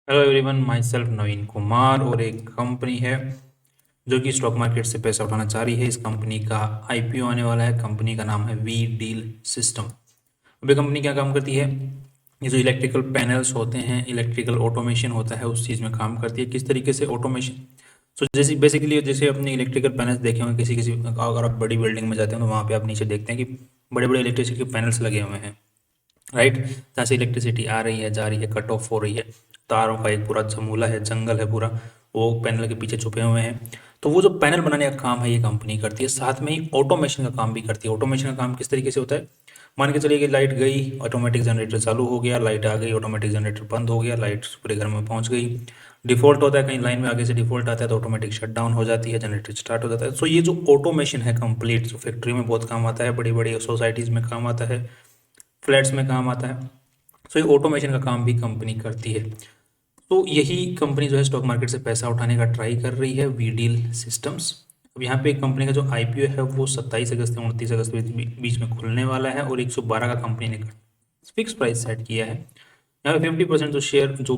Hello everyone, my self नवीन कुमार। और एक company है जो कि स्टॉक मार्केट से पैसा उठाना चाह रही है। इस कंपनी का आईपीओ आने वाला है। कंपनी का नाम है वी डील सिस्टम। अब ये कंपनी क्या काम करती है? ये जो इलेक्ट्रिकल पैनल्स होते हैं, इलेक्ट्रिकल ऑटोमेशन होता है, उस चीज़ में काम करती है। किस तरीके से ऑटोमेशन? सो जैसे बेसिकली जैसे अपने इलेक्ट्रिकल पैनल्स देखे होंगे किसी किसी, अगर आप बड़ी बिल्डिंग में जाते हैं तो वहाँ पे आप नीचे देखते हैं कि बड़े बड़े इलेक्ट्रिसिटी के पैनल्स लगे हुए हैं, राइट। जहाँ से इलेक्ट्रिसिटी आ रही है, जा रही है, कट ऑफ हो रही है, तारों का एक पूरा जमूला है, जंगल है पूरा, वो पैनल के पीछे छुपे हुए हैं। तो वो जो पैनल बनाने का काम है ये कंपनी करती है। साथ में ही ऑटोमेशन का काम भी करती है। ऑटोमेशन का काम किस तरीके से होता है? मान के चलिए कि लाइट गई, ऑटोमेटिक जनरेटर चालू हो गया, लाइट आ गई, ऑटोमेटिक जनरेटर बंद हो गया, लाइट पूरे घर में पहुंच गई। डिफ़ॉल्ट होता है, कहीं लाइन में आगे से डिफ़ॉल्ट आता है तो ऑटोमेटिक शट डाउन हो जाती है, जनरेटर स्टार्ट हो जाता है। सो ये जो ऑटोमेशन है कंप्लीट, जो फैक्ट्री में बहुत काम आता है, बड़ी बड़ी सोसाइटीज़ में काम आता है, फ्लैट्स में काम आता है। सो ये ऑटोमेशन का काम भी कंपनी करती है। तो यही कंपनी जो है स्टॉक मार्केट से पैसा उठाने का ट्राई कर रही है, वी डील सिस्टम्स। अब यहाँ पे कंपनी का जो आईपीओ है वो 27 अगस्त से 29 अगस्त के बीच में खुलने वाला है, और 112 का कंपनी ने फिक्स प्राइस सेट किया है। यहाँ पे 50% जो शेयर जो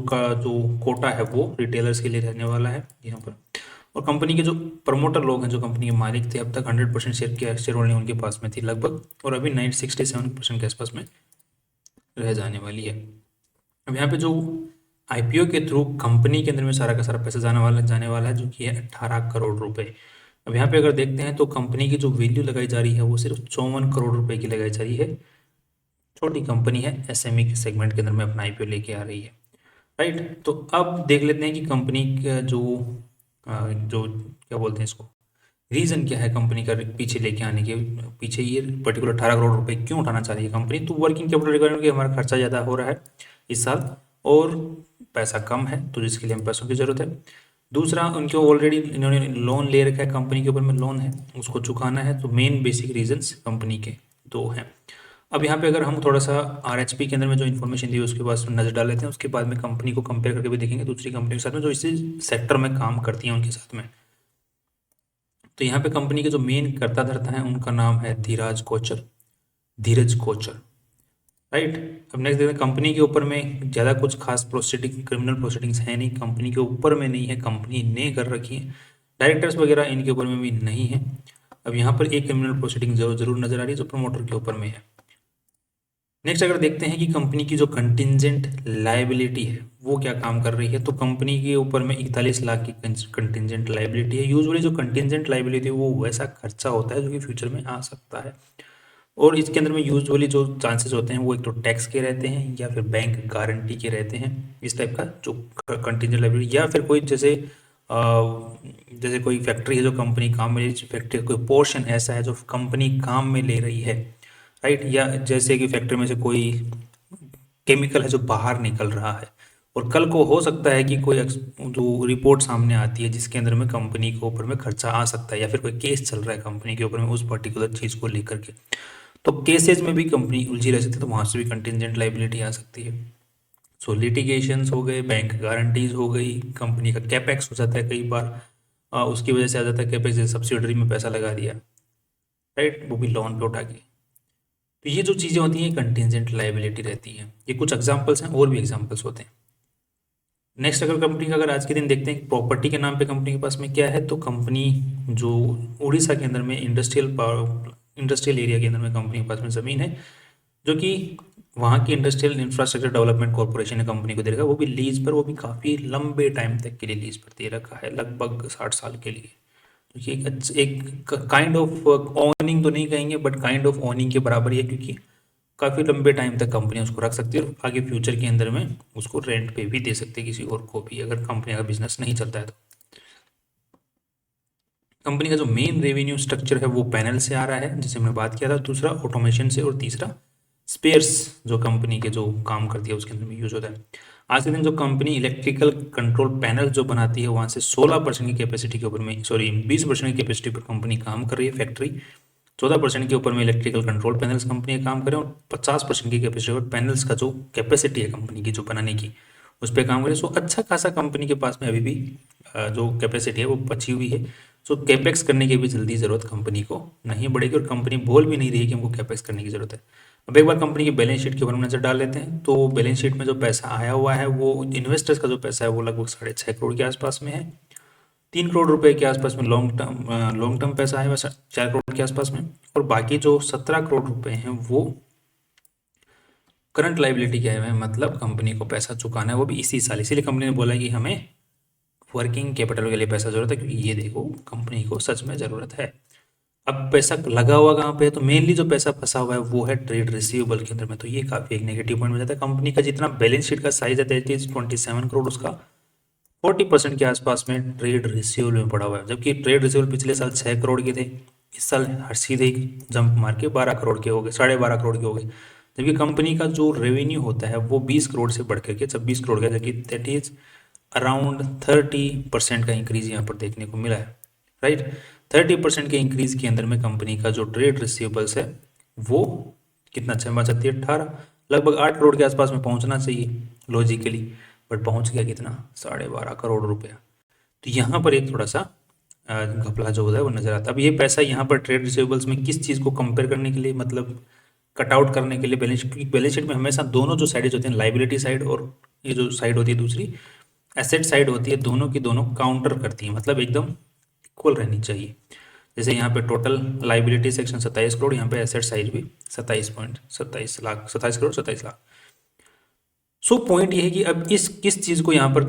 कोटा है वो रिटेलर्स के लिए रहने वाला है यहाँ पर। और कंपनी के जो प्रमोटर लोग हैं, जो कंपनी के मालिक थे, अब तक 100% शेयर होल्डिंग उनके पास में थी लगभग, और अभी 67% के आसपास में रह जाने वाली है। अब यहाँ पे जो आईपीओ के थ्रू कंपनी के अंदर में सारा का सारा पैसा जाने वाला है, जो कि है 18 करोड़ रुपए। अब यहाँ पे अगर देखते हैं तो कंपनी की जो वैल्यू लगाई जा रही है वो सिर्फ 54 करोड़ रुपए की लगाई जा रही है। छोटी कंपनी है, एसएमई के सेगमेंट के अंदर में अपना आईपीओ लेके आ रही है, राइट। तो अब देख लेते हैं कि कंपनी का जो क्या बोलते हैं इसको, रीज़न क्या है कंपनी का पीछे लेके आने के पीछे, ये पर्टिकुलर 18 करोड़ रुपए क्यों उठाना चाह रही है कंपनी? तो वर्किंग कैपिटल रिक्वायरमेंट की, हमारा खर्चा ज़्यादा हो रहा है इस साल, और पैसा कम है तो जिसके लिए हमें पैसों की ज़रूरत है। दूसरा, उनको ऑलरेडी इन्होंने लोन ले रखा है, कंपनी के ऊपर में लोन है, उसको चुकाना है। तो मेन बेसिक रीजंस कंपनी के दो हैं। अब यहाँ पे अगर हम थोड़ा सा आरएचपी के अंदर में जो इन्फॉर्मेशन दी है उसके पास नज़र डाल लेते हैं, उसके बाद में कंपनी को कंपेयर करके भी देखेंगे दूसरी कंपनी के साथ में जो इसी सेक्टर में काम करती हैं उनके साथ में। तो यहाँ पे कंपनी के जो मेन कर्ता धर्ता हैं उनका नाम है धीरज कोचर, राइट। अब नेक्स्ट देखते हैं, कंपनी के ऊपर में ज़्यादा कुछ खास प्रोसीडिंग, क्रिमिनल प्रोसीडिंग्स है नहीं, कंपनी के ऊपर में नहीं है, कंपनी ने कर रखी है। डायरेक्टर्स वगैरह इनके ऊपर में भी नहीं है। अब यहाँ पर एक क्रिमिनल प्रोसीडिंग जरूर नजर आ रही है जो प्रमोटर के ऊपर में है। नेक्स्ट अगर देखते हैं कि कंपनी की जो कंटिजेंट लायबिलिटी है वो क्या काम कर रही है, तो कंपनी के ऊपर में 41 लाख की कंटिजेंट लायबिलिटी है। यूजुअली जो कंटिजेंट लायबिलिटी है वो वैसा खर्चा होता है जो कि फ्यूचर में आ सकता है, और इसके अंदर में यूजुअली जो चांसेस होते हैं वो एक तो टैक्स के रहते हैं या फिर बैंक गारंटी के रहते हैं। इस टाइप का जो कंटिजेंट लायबिलिटी, या फिर कोई जैसे कोई फैक्ट्री है जो कंपनी काम में ले रही है, फैक्ट्री का कोई पोर्शन ऐसा है जो कंपनी काम में ले रही है, राइट। या जैसे कि फैक्ट्री में से कोई केमिकल है जो बाहर निकल रहा है, और कल को हो सकता है कि कोई जो रिपोर्ट सामने आती है जिसके अंदर में कंपनी के ऊपर में खर्चा आ सकता है, या फिर कोई केस चल रहा है कंपनी के ऊपर में उस पर्टिकुलर चीज़ को लेकर के, तो केसेज में भी कंपनी उलझी रह सकती है, तो वहाँ से भी कंटिजेंट लाइबिलिटी आ सकती है। सो लिटिगेशंस हो गए, बैंक गारंटीज हो गई, कंपनी का कैपेक्स हो जाता है कई बार, उसकी वजह से आ जाता है कैपेक्स, जैसे सब्सिडरी में पैसा लगा दिया, राइट, वो भी लोन पे उठा के। तो ये जो चीज़ें होती हैं कंटिजेंट लाइबिलिटी रहती हैं। ये कुछ एग्जांपल्स हैं, और भी एग्जांपल्स होते हैं। नेक्स्ट अगर कंपनी का अगर आज के दिन देखते हैं प्रॉपर्टी के नाम पे कंपनी के पास में क्या है, तो कंपनी जो उड़ीसा के अंदर में इंडस्ट्रियल एरिया के अंदर में कंपनी के पास में ज़मीन है, जो कि वहाँ की इंडस्ट्रियल इंफ्रास्ट्रक्चर डेवलपमेंट कॉर्पोरेशन है कंपनी को दे रखा है, वो भी लीज पर, वो भी काफ़ी लंबे टाइम तक के लिए लीज पर दे रखा है, लगभग 60 साल के लिए। तो ये एक काइंड ऑफ ओनिंग तो नहीं कहेंगे, बट काइंड ऑफ ओनिंग के बराबर ही है, क्योंकि काफ़ी लंबे टाइम तक कंपनी उसको रख सकती है, और आगे फ्यूचर के अंदर में उसको रेंट पे भी दे सकती है किसी और को भी, अगर कंपनी का बिजनेस नहीं चलता है तो। कंपनी का जो मेन रेवेन्यू स्ट्रक्चर है वो पैनल से आ रहा है, जैसे हमने बात किया था। दूसरा ऑटोमेशन से, और तीसरा स्पेयर्स जो कंपनी के जो काम करती है उसके अंदर में यूज होता है। आज के दिन जो कंपनी इलेक्ट्रिकल कंट्रोल पैनल जो बनाती है वहाँ से 16% की कैपेसिटी के ऊपर में, सॉरी 20% की कैपेसिटी पर कंपनी काम कर रही है फैक्ट्री। 14% के ऊपर में इलेक्ट्रिकल कंट्रोल पैनल्स कंपनी काम करें, और 50% की कैपेसिटी पर पैनल्स का जो कैपेसिटी है कंपनी की जो बनाने की, उस पर काम करें। सो अच्छा खासा कंपनी के पास में अभी भी जो कैपेसिटी है वो बची हुई है, सो कैपेक्स करने की भी जल्दी ज़रूरत कंपनी को नहीं पड़ेगी और कंपनी बोल भी नहीं रही है कि हमको कैपेक्स करने की ज़रूरत है। अब एक बार कंपनी की बैलेंस शीट के ऊपर हम नजर डाल लेते हैं। तो बैलेंस शीट में जो पैसा आया हुआ है वो इन्वेस्टर्स का जो पैसा है वो लगभग 6.5 करोड़ के आसपास में है। 3 करोड़ रुपए के आसपास में लॉन्ग टर्म पैसा है, वैसे 4 करोड़ के आसपास में। और बाकी जो 17 करोड़ रुपए हैं वो करंट लाइबिलिटी क्या है, मतलब कंपनी को पैसा चुकाना है, वो भी इसी साल। इसीलिए कंपनी ने बोला कि हमें वर्किंग कैपिटल के लिए पैसा जरूरत है, क्योंकि ये देखो कंपनी को सच में ज़रूरत है। अब पैसा लगा हुआ कहाँ पे है, तो मेनली जो पैसा फंसा हुआ है वो है ट्रेड रिसीवेबल के अंदर में। तो ये काफ़ी एक नेगेटिव पॉइंट हो जाता है। कंपनी का जितना बैलेंस शीट का साइज है दैट इज 27 करोड़, उसका 40% के आसपास में ट्रेड रिसीवेबल में पड़ा हुआ है। जबकि ट्रेड रिसीवेबल पिछले साल 6 करोड़ के थे, इस साल हर सीधे ही जंप मार के 12 करोड़ के हो गए, 12.5 करोड़ के हो गए। जबकि कंपनी का जो रेवेन्यू होता है वो 20 करोड़ से बढ़ करके 26 करोड़ का, जबकि दैट इज अराउंड 30% का इंक्रीज यहाँ पर देखने को मिला है, राइट। 30% के इंक्रीज के अंदर में कंपनी का जो ट्रेड रिसीवेबल्स है वो कितना, 6×5=18, लगभग 8 करोड़ के आसपास में पहुंचना चाहिए लॉजिकली, बट पहुंच गया कितना, 12.5 करोड़ रुपया। तो यहाँ पर एक थोड़ा सा घपला जो होता है वो नजर आता है। अब ये पैसा यहाँ पर ट्रेड रिसीवेबल्स में किस चीज़ को कंपेयर करने के लिए, मतलब कट आउट करने के लिए बैलेंस शीट, क्योंकि बैलेंस शीट में हमेशा दोनों जो साइड होती हैं, लाइबिलिटी साइड और ये जो साइड होती है दूसरी एसेट साइड होती है, दोनों की दोनों काउंटर करती है, मतलब एकदम इक्वल रहनी चाहिए। जैसे यहाँ पे टोटल लाइबिलिटी सेक्शन 27 करोड़, यहाँ पे एसेट साइड भी 27.27 लाख। सो पॉइंट ये है कि अब इस किस चीज़ को यहाँ पर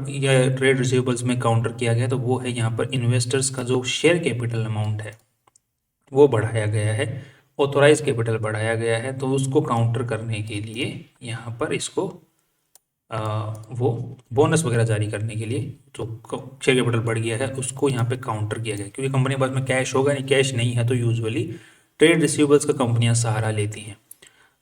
ट्रेड रिसीवेबल्स में काउंटर किया गया, तो वो है यहाँ पर इन्वेस्टर्स का जो शेयर कैपिटल अमाउंट है वो बढ़ाया गया है, ऑथोराइज कैपिटल बढ़ाया गया है। तो उसको काउंटर करने के लिए यहाँ पर इसको वो बोनस वगैरह जारी करने के लिए जो शेयर कैपिटल बढ़ गया है उसको यहाँ पे काउंटर किया गया, क्योंकि कंपनी के पास में कैश होगा नहीं, कैश नहीं है तो यूजुअली ट्रेड रिसीवेबल्स का कंपनियां सहारा लेती हैं।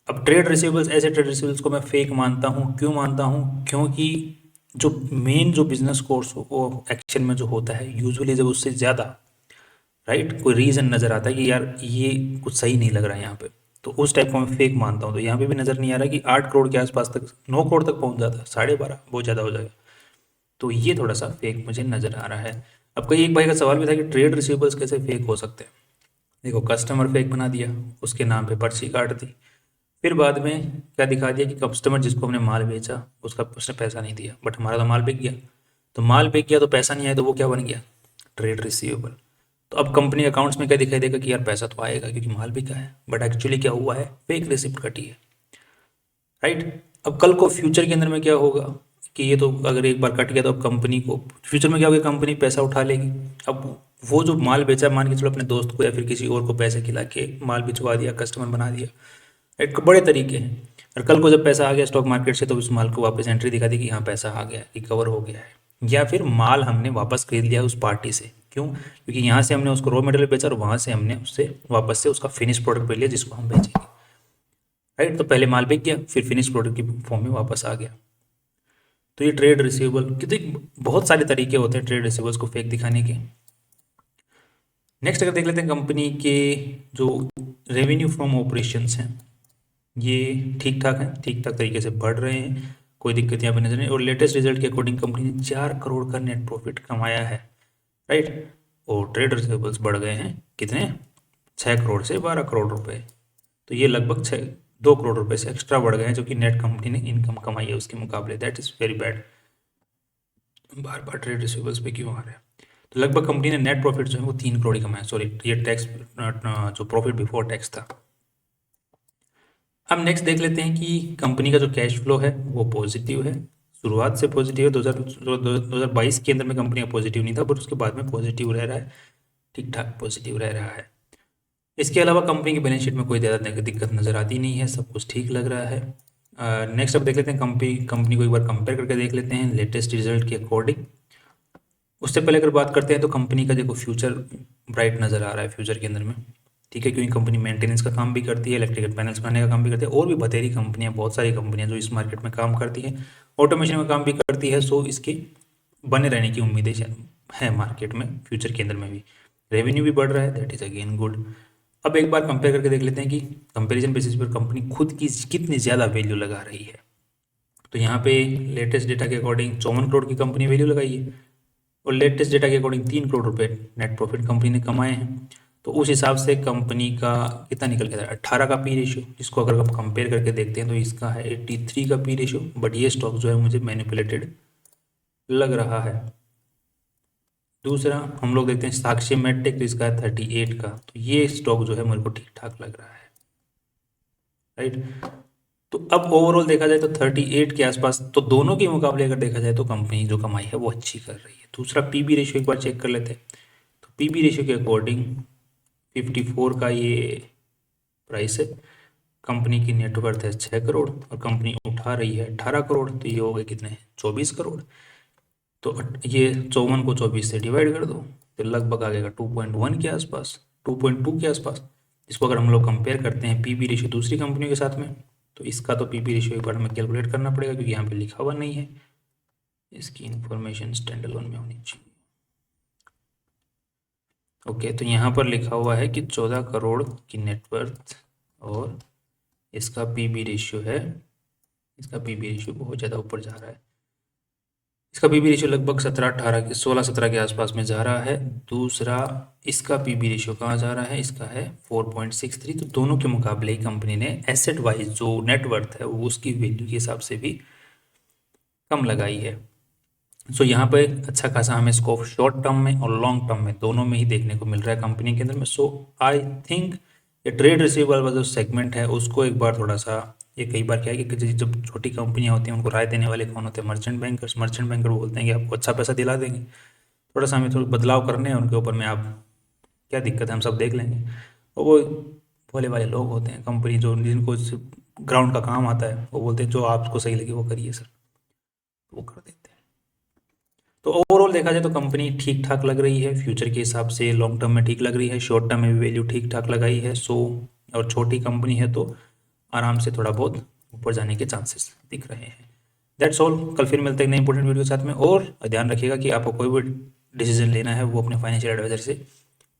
अब ट्रेड रिसीवेबल्स, ऐसे ट्रेड रिसीवेबल्स को मैं फेक मानता हूँ। क्यों मानता हूँ, क्योंकि जो मेन जो बिजनेस कोर्स वो एक्शन में जो होता है यूजुअली जब उससे ज़्यादा, राइट, कोई रीज़न नज़र आता है कि यार ये कुछ सही नहीं लग रहा है यहाँ पे, तो उस टाइप को मैं फेक मानता हूँ। तो यहाँ पे भी नज़र नहीं आ रहा कि 8 करोड़ के आसपास तक, 9 करोड़ तक पहुँच जाता है, 12.5 बहुत ज़्यादा हो जाएगा। तो ये थोड़ा सा फेक मुझे नज़र आ रहा है। अब कई एक भाई का सवाल भी था कि ट्रेड रिसीवेबल्स कैसे फेक हो सकते हैं। देखो, कस्टमर फेक बना दिया, उसके नाम पे पर्ची काट दी, फिर बाद में क्या दिखा दिया कि कस्टमर जिसको हमने माल बेचा उसने पैसा नहीं दिया, बट हमारा तो माल बिक गया। तो माल बिक गया तो पैसा नहीं आया, तो वो क्या बन गया, ट्रेड रिसीवेबल। तो अब कंपनी अकाउंट्स में क्या दिखाई देगा कि यार पैसा तो आएगा क्योंकि माल बिका है, बट एक्चुअली क्या हुआ है, फेक रिसिप्ट कटी है, राइट। अब कल को फ्यूचर के अंदर में क्या होगा कि ये तो अगर एक बार कट गया तो अब कंपनी को फ्यूचर में क्या होगा, कंपनी पैसा उठा लेगी। अब वो जो माल बेचा, मान के चलो अपने दोस्त को या फिर किसी और को पैसे खिला के माल भिजवा दिया, कस्टमर बना दिया, एक बड़े तरीके हैं। और कल को जब पैसा आ गया स्टॉक मार्केट से तो उस माल को वापस एंट्री दिखा दी कि यहाँ पैसा आ गया, रिकवर हो गया है। या फिर माल हमने वापस खरीद लिया उस पार्टी से, क्यों, क्योंकि यहाँ से हमने उसको रॉ मटेरियल बेचा और वहाँ से हमने उससे वापस से उसका फिनिश प्रोडक्ट ले लिया जिसको हम बेचेंगे, राइट। तो पहले माल बिक गया, फिर फिनिश प्रोडक्ट की फॉर्म में वापस आ गया। तो ये ट्रेड रिसीवेबल कितने बहुत सारे तरीके होते हैं ट्रेड रिसीवेबल्स को फेक दिखाने के। नेक्स्ट अगर देख लेते हैं कंपनी के जो रेवेन्यू फ्रॉम ऑपरेशंस हैं, ये ठीक ठाक है, ठीक ठाक तरीके से बढ़ रहे हैं, कोई दिक्कत यहाँ पे नजर नहीं। और लेटेस्ट रिजल्ट के अकॉर्डिंग कंपनी ने 4 करोड़ का नेट प्रॉफिट कमाया है, राइट। और ट्रेड रिसीवेबल्स बढ़ गए हैं कितने, 6 करोड़ से 12 करोड़ रुपए। तो ये लगभग 2 करोड़ रुपए से एक्स्ट्रा बढ़ गए हैं, जो कि नेट कंपनी ने इनकम कमाई है उसके मुकाबले। That is very bad. Bar bar trade receivables पे क्यों आ रहा है। तो लगभग कंपनी ने नेट प्रॉफिट जो है वो 3 करोड़ ही कमाया, सॉरी ये टैक्स जो प्रॉफिट बिफोर टैक्स था। अब नेक्स्ट देख लेते हैं कि कंपनी का जो कैश फ्लो है वो पॉजिटिव है, शुरुआत से पॉजिटिव है। 2022 के अंदर में कंपनी का पॉजिटिव नहीं था, बट उसके बाद में पॉजिटिव रह रहा है, ठीक ठाक पॉजिटिव रह रहा है। इसके अलावा कंपनी की बैलेंस शीट में कोई ज़्यादा दिक्कत नज़र आती नहीं है, सब कुछ ठीक लग रहा है। नेक्स्ट अब देख लेते हैं कंपनी को एक बार कंपेयर करके देख लेते हैं लेटेस्ट रिजल्ट के अकॉर्डिंग। उससे पहले अगर बात करते हैं तो कंपनी का देखो फ्यूचर ब्राइट नज़र आ रहा है फ्यूचर के अंदर में, ठीक है, क्योंकि कंपनी मेंटेनेंस का काम भी करती है, इलेक्ट्रिकल पैनल्स बनाने का काम भी करती है, और भी बतेरी कंपनियां, बहुत सारी कंपनियां जो इस मार्केट में काम करती हैं, ऑटोमेशन में काम भी करती है। सो इसके बने रहने की उम्मीदें है मार्केट में फ्यूचर के अंदर में भी। रेवेन्यू भी बढ़ रहा है, दैट इज़ अगेन गुड। अब एक बार कंपेयर करके देख लेते हैं कि कंपेरिजन बेसिस पर कंपनी खुद की कितनी ज़्यादा वैल्यू लगा रही है। तो यहाँ पे लेटेस्ट डेटा के अकॉर्डिंग 54 करोड़ की कंपनी वैल्यू लगाई है, और लेटेस्ट डेटा के अकॉर्डिंग 3 करोड़ रुपए नेट प्रॉफिट कंपनी ने कमाए हैं। तो उस हिसाब से कंपनी का कितना निकल के 18 का पी रेशियो, जिसको अगर आप कंपेयर करके देखते हैं तो इसका है 83 का पी रेशियो। बट ये स्टॉक जो है मुझे मैनिपुलेटेड लग रहा है। दूसरा हम लोग देखते हैं साक्षी मेडटेक, इसका है 38 का। तो ये स्टॉक जो है मेरे को ठीक ठाक लग रहा है, राइट। तो अब ओवरऑल देखा जाए तो 38 के आसपास, तो दोनों के मुकाबले अगर देखा जाए तो कंपनी जो कमाई है वो अच्छी कर रही है। दूसरा पीबी रेशियो एक बार चेक कर लेते हैं। तो पीबी रेशियो के अकॉर्डिंग 54 का ये प्राइस है। कंपनी की नेटवर्थ है 6 करोड़ और कंपनी उठा रही है 18 करोड़। तो ये हो गए कितने, 24 करोड़। तो ये 54 को 24 से डिवाइड कर दो तो लगभग आ जाएगा 2.1 के आसपास, 2.2 के आसपास। इसको अगर हम लोग कंपेयर करते हैं पीबी रेशियो दूसरी कंपनियों के साथ में, तो इसका तो पीबी रेशियो एक बार हमें कैलकुलेट करना पड़ेगा क्योंकि यहाँ पे लिखा हुआ नहीं है। इसकी इंफॉर्मेशन स्टैंड अलोन में होनी चाहिए। ओके, तो यहाँ पर लिखा हुआ है कि 14 करोड़ की नेटवर्थ और इसका पीबी रेशियो है, इसका पीबी रेशियो बहुत ज़्यादा ऊपर जा रहा है। इसका पीबी रेशियो लगभग 16-17 के आसपास में जा रहा है। दूसरा इसका पीबी रेशियो कहाँ जा रहा है, इसका है 4.63। तो दोनों के मुकाबले ही कंपनी ने एसेट वाइज जो नेटवर्थ है वो उसकी वैल्यू के हिसाब से भी कम लगाई है। सो यहाँ पे अच्छा खासा हमें स्कोप शॉर्ट टर्म में और लॉन्ग टर्म में दोनों में ही देखने को मिल रहा है कंपनी के अंदर में। सो आई थिंक ये ट्रेड रिसीवेबल वाला जो सेगमेंट है उसको एक बार थोड़ा सा, ये कई बार क्या है कि जब छोटी कंपनियां होती हैं उनको राय देने वाले कौन होते हैं, मर्चेंट बैंकर्स। मर्चेंट बैंकर बोलते हैं कि आपको अच्छा पैसा दिला देंगे, थोड़ा सा हमें थोड़ा बदलाव करने हैं उनके ऊपर में, आप क्या दिक्कत है हम सब देख लेंगे। और वो भोले वाले लोग होते हैं कंपनी जो, जिनको ग्राउंड का काम आता है, वो बोलते हैं जो आपको सही लगे वो करिए सर, वो कर देते हैं। तो ओवरऑल देखा जाए तो कंपनी ठीक ठाक लग रही है फ्यूचर के हिसाब से, लॉन्ग टर्म में ठीक लग रही है, शॉर्ट टर्म में भी वैल्यू ठीक ठाक लगाई है। सो और छोटी कंपनी है तो आराम से थोड़ा बहुत ऊपर जाने के चांसेस दिख रहे हैं। That's all. कल फिर मिलते हैं नई इंपॉर्टेंट वीडियो के साथ में। और ध्यान रखिएगा कि आपको कोई भी डिसीजन लेना है वो अपने फाइनेंशियल एडवाइजर से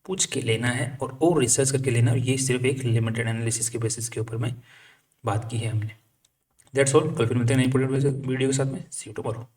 पूछ के लेना है और रिसर्च करके लेना है। ये सिर्फ एक लिमिटेड एनालिसिस के बेसिस के ऊपर में बात की है हमने। That's all. कल फिर मिलते हैं नई इंपॉर्टेंट वीडियो के साथ में। सी यू टुमारो।